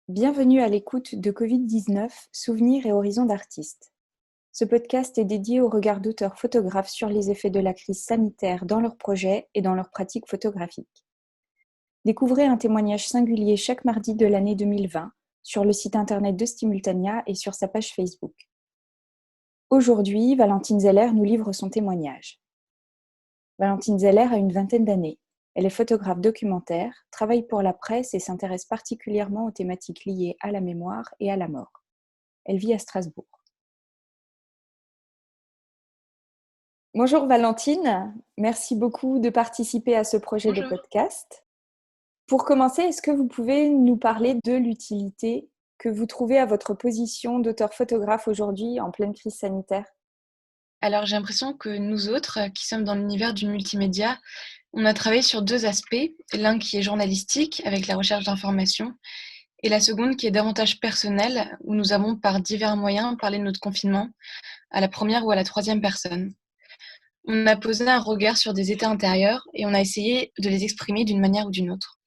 Bienvenue à l'écoute de Covid-19, Souvenirs et horizons d'artistes. Ce podcast est dédié au regard d'auteurs photographes sur les effets de la crise sanitaire dans leurs projets et dans leurs pratiques photographiques. Découvrez un témoignage singulier chaque mardi de l'année 2020 sur le site internet de Stimultania et sur sa page Facebook. Aujourd'hui, Valentine Zeller nous livre son témoignage. Valentine Zeller a une vingtaine d'années. Elle est photographe documentaire, travaille pour la presse et s'intéresse particulièrement aux thématiques liées à la mémoire et à la mort. Elle vit à Strasbourg. Bonjour Valentine, merci beaucoup de participer à ce projet de Bonjour. podcast. Pour commencer, est-ce que vous pouvez nous parler de l'utilité que vous trouvez à votre position d'auteur photographe aujourd'hui en pleine crise sanitaire ? Alors j'ai l'impression que nous autres, qui sommes dans l'univers du multimédia, on a travaillé sur 2 aspects. L'un qui est journalistique, avec la recherche d'informations, et la seconde qui est davantage personnelle, où nous avons par divers moyens parlé de notre confinement, à la première ou à la troisième personne. On a posé un regard sur des états intérieurs et on a essayé de les exprimer d'une manière ou d'une autre.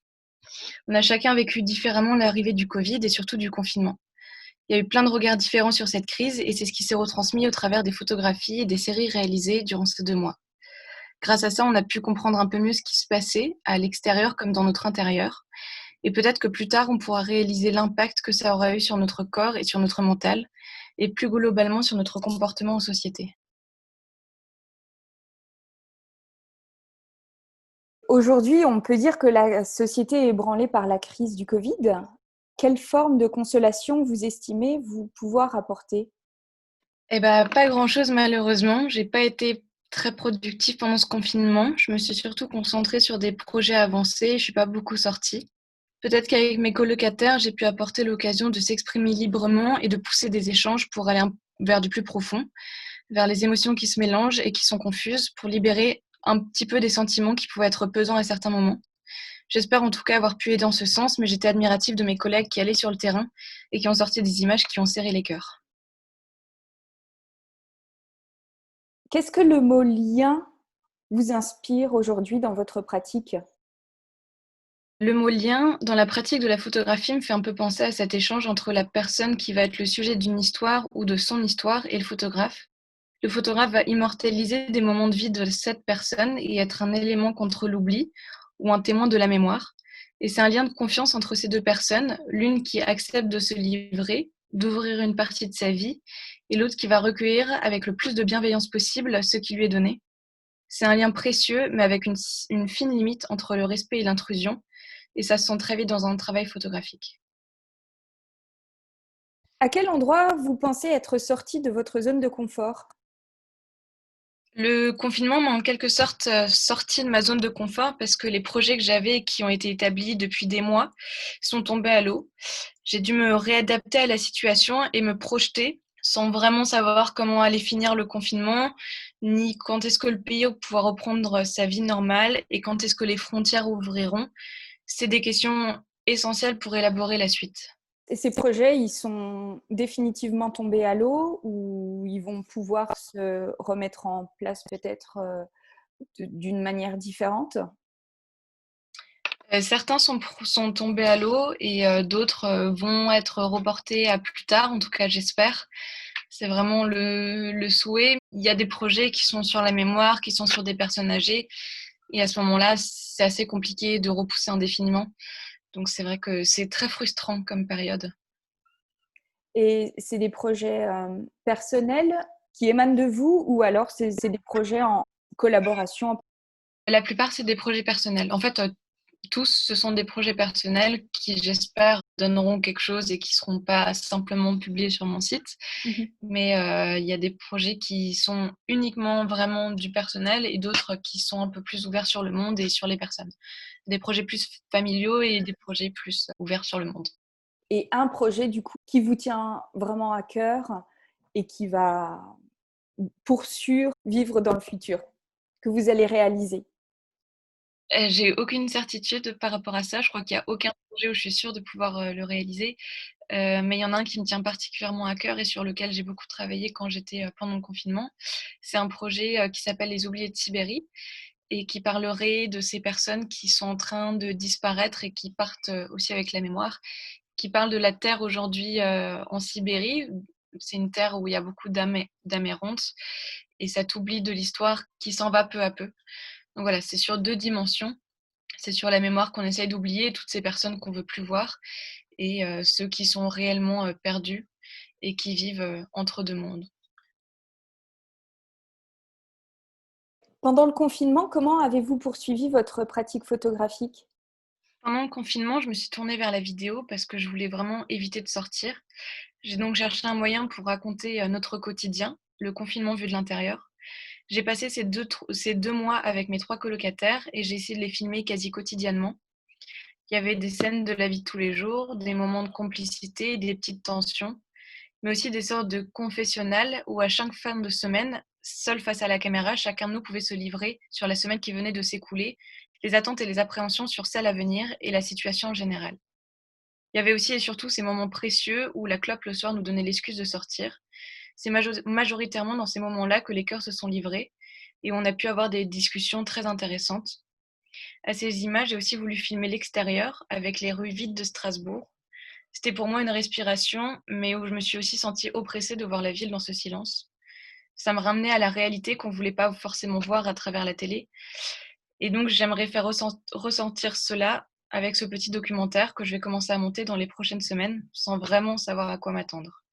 On a chacun vécu différemment l'arrivée du Covid et surtout du confinement. Il y a eu plein de regards différents sur cette crise et c'est ce qui s'est retransmis au travers des photographies et des séries réalisées durant ces 2 mois. Grâce à ça, on a pu comprendre un peu mieux ce qui se passait à l'extérieur comme dans notre intérieur. Et peut-être que plus tard, on pourra réaliser l'impact que ça aura eu sur notre corps et sur notre mental, et plus globalement sur notre comportement en société. Aujourd'hui, on peut dire que la société est ébranlée par la crise du Covid. Quelle forme de consolation vous estimez vous pouvoir apporter ? Eh ben, pas grand-chose malheureusement. J'ai pas été très productive pendant ce confinement. Je me suis surtout concentrée sur des projets avancés. Je suis pas beaucoup sortie. Peut-être qu'avec mes colocataires, j'ai pu apporter l'occasion de s'exprimer librement et de pousser des échanges pour aller vers du plus profond, vers les émotions qui se mélangent et qui sont confuses, pour libérer un petit peu des sentiments qui pouvaient être pesants à certains moments. J'espère en tout cas avoir pu aider en ce sens, mais j'étais admirative de mes collègues qui allaient sur le terrain et qui ont sorti des images qui ont serré les cœurs. Qu'est-ce que le mot lien vous inspire aujourd'hui dans votre pratique ? Le mot lien, dans la pratique de la photographie, me fait un peu penser à cet échange entre la personne qui va être le sujet d'une histoire ou de son histoire et le photographe. Le photographe va immortaliser des moments de vie de cette personne et être un élément contre l'oubli ou un témoin de la mémoire. Et c'est un lien de confiance entre ces 2 personnes, l'une qui accepte de se livrer, d'ouvrir une partie de sa vie, et l'autre qui va recueillir avec le plus de bienveillance possible ce qui lui est donné. C'est un lien précieux, mais avec une fine limite entre le respect et l'intrusion, et ça se sent très vite dans un travail photographique. À quel endroit vous pensez être sorti de votre zone de confort ? Le confinement m'a en quelque sorte sortie de ma zone de confort parce que les projets que j'avais et qui ont été établis depuis des mois sont tombés à l'eau. J'ai dû me réadapter à la situation et me projeter sans vraiment savoir comment allait finir le confinement, ni quand est-ce que le pays va pouvoir reprendre sa vie normale et quand est-ce que les frontières ouvriront. C'est des questions essentielles pour élaborer la suite. Et ces projets, ils sont définitivement tombés à l'eau ou ils vont pouvoir se remettre en place peut-être d'une manière différente ? Certains sont tombés à l'eau et d'autres vont être reportés à plus tard, en tout cas j'espère. C'est vraiment le souhait. Il y a des projets qui sont sur la mémoire, qui sont sur des personnes âgées et à ce moment-là, c'est assez compliqué de repousser indéfiniment. Donc c'est vrai que c'est très frustrant comme période. Et c'est des projets personnels qui émanent de vous ou alors c'est des projets en collaboration ? La plupart, c'est des projets personnels. En fait, tous, ce sont des projets personnels qui, j'espère, donneront quelque chose et qui ne seront pas simplement publiés sur mon site. Mhm. Mais il y a des projets qui sont uniquement vraiment du personnel et d'autres qui sont un peu plus ouverts sur le monde et sur les personnes. Des projets plus familiaux et des projets plus ouverts sur le monde. Et un projet du coup qui vous tient vraiment à cœur et qui va pour sûr vivre dans le futur, que vous allez réaliser. J'ai aucune certitude par rapport à ça. Je crois qu'il y a aucun projet où je suis sûre de pouvoir, le réaliser. Mais il y en a un qui me tient particulièrement à cœur et sur lequel j'ai beaucoup travaillé quand j'étais, pendant le confinement. C'est un projet, qui s'appelle Les Oubliés de Sibérie et qui parlerait de ces personnes qui sont en train de disparaître et qui partent, aussi avec la mémoire, qui parle de la terre aujourd'hui en Sibérie. C'est une terre où il y a beaucoup d'amérontes et cet oubli de l'histoire qui s'en va peu à peu. Donc voilà, c'est sur 2 dimensions. C'est sur la mémoire qu'on essaye d'oublier, toutes ces personnes qu'on veut plus voir et ceux qui sont réellement perdus et qui vivent entre 2 mondes. Pendant le confinement, comment avez-vous poursuivi votre pratique photographique? Pendant le confinement, je me suis tournée vers la vidéo parce que je voulais vraiment éviter de sortir. J'ai donc cherché un moyen pour raconter notre quotidien, le confinement vu de l'intérieur. J'ai passé ces 2 mois avec mes 3 colocataires et j'ai essayé de les filmer quasi quotidiennement. Il y avait des scènes de la vie de tous les jours, des moments de complicité, des petites tensions, mais aussi des sortes de confessionnals où à chaque fin de semaine, seul face à la caméra, chacun de nous pouvait se livrer sur la semaine qui venait de s'écouler, les attentes et les appréhensions sur celle à venir et la situation en général. Il y avait aussi et surtout ces moments précieux où la clope le soir nous donnait l'excuse de sortir. C'est majoritairement dans ces moments-là que les cœurs se sont livrés et on a pu avoir des discussions très intéressantes. À ces images, j'ai aussi voulu filmer l'extérieur avec les rues vides de Strasbourg. C'était pour moi une respiration, mais où je me suis aussi sentie oppressée de voir la ville dans ce silence. Ça me ramenait à la réalité qu'on ne voulait pas forcément voir à travers la télé. Et donc, j'aimerais faire ressentir cela avec ce petit documentaire que je vais commencer à monter dans les prochaines semaines, sans vraiment savoir à quoi m'attendre.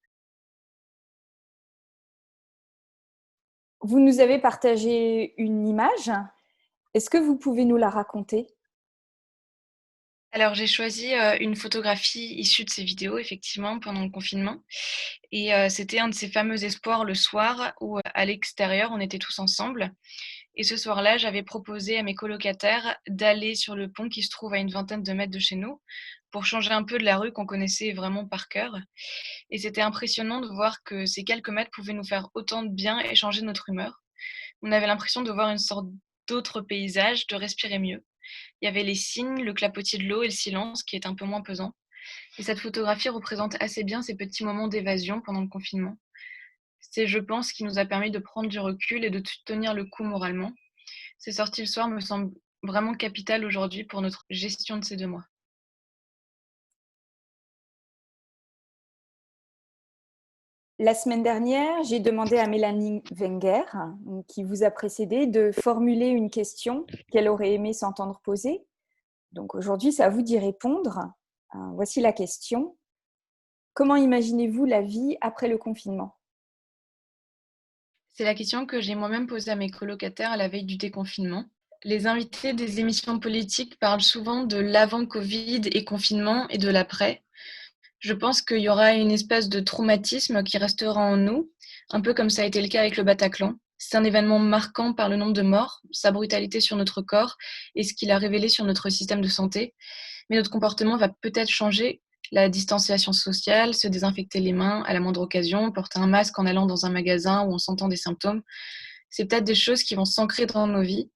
Vous nous avez partagé une image. Est-ce que vous pouvez nous la raconter? Alors, j'ai choisi une photographie issue de ces vidéos, effectivement, pendant le confinement. Et c'était un de ces fameux espoirs le soir où, à l'extérieur, on était tous ensemble. Et ce soir-là, j'avais proposé à mes colocataires d'aller sur le pont qui se trouve à une vingtaine de mètres de chez nous, pour changer un peu de la rue qu'on connaissait vraiment par cœur. Et c'était impressionnant de voir que ces quelques mètres pouvaient nous faire autant de bien et changer notre humeur. On avait l'impression de voir une sorte d'autre paysage, de respirer mieux. Il y avait les signes, le clapotis de l'eau et le silence qui est un peu moins pesant. Et cette photographie représente assez bien ces petits moments d'évasion pendant le confinement. C'est, je pense, ce qui nous a permis de prendre du recul et de tenir le coup moralement. Ces sorties le soir me semblent vraiment capitales aujourd'hui pour notre gestion de ces 2 mois. La semaine dernière, j'ai demandé à Mélanie Wenger, qui vous a précédé, de formuler une question qu'elle aurait aimé s'entendre poser. Donc aujourd'hui, c'est à vous d'y répondre. Voici la question. Comment imaginez-vous la vie après le confinement? C'est la question que j'ai moi-même posée à mes colocataires à la veille du déconfinement. Les invités des émissions politiques parlent souvent de l'avant-Covid et confinement et de l'après. Je pense qu'il y aura une espèce de traumatisme qui restera en nous, un peu comme ça a été le cas avec le Bataclan. C'est un événement marquant par le nombre de morts, sa brutalité sur notre corps et ce qu'il a révélé sur notre système de santé. Mais notre comportement va peut-être changer. La distanciation sociale, se désinfecter les mains à la moindre occasion, porter un masque en allant dans un magasin ou en sentant des symptômes, c'est peut-être des choses qui vont s'ancrer dans nos vies.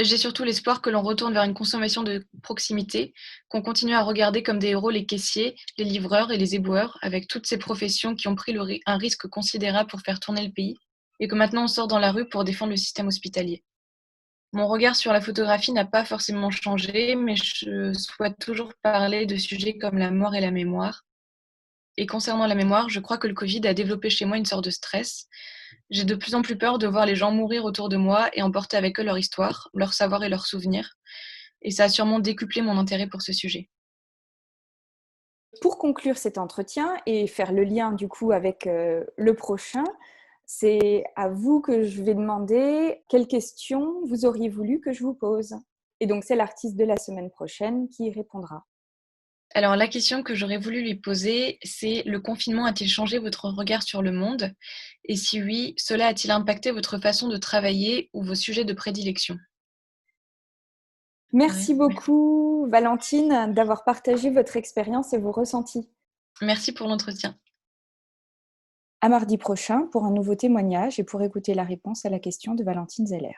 J'ai surtout l'espoir que l'on retourne vers une consommation de proximité, qu'on continue à regarder comme des héros les caissiers, les livreurs et les éboueurs, avec toutes ces professions qui ont pris un risque considérable pour faire tourner le pays, et que maintenant on sort dans la rue pour défendre le système hospitalier. Mon regard sur la photographie n'a pas forcément changé, mais je souhaite toujours parler de sujets comme la mort et la mémoire. Et concernant la mémoire, je crois que le Covid a développé chez moi une sorte de stress. J'ai de plus en plus peur de voir les gens mourir autour de moi et emporter avec eux leur histoire, leur savoir et leurs souvenirs. Et ça a sûrement décuplé mon intérêt pour ce sujet. Pour conclure cet entretien et faire le lien du coup avec le prochain, c'est à vous que je vais demander quelles questions vous auriez voulu que je vous pose. Et donc c'est l'artiste de la semaine prochaine qui y répondra. Alors la question que j'aurais voulu lui poser, c'est: le confinement a-t-il changé votre regard sur le monde? Et si oui, cela a-t-il impacté votre façon de travailler ou vos sujets de prédilection? Merci Ouais. beaucoup Valentine d'avoir partagé votre expérience et vos ressentis. Merci pour l'entretien. À mardi prochain pour un nouveau témoignage et pour écouter la réponse à la question de Valentine Zeller.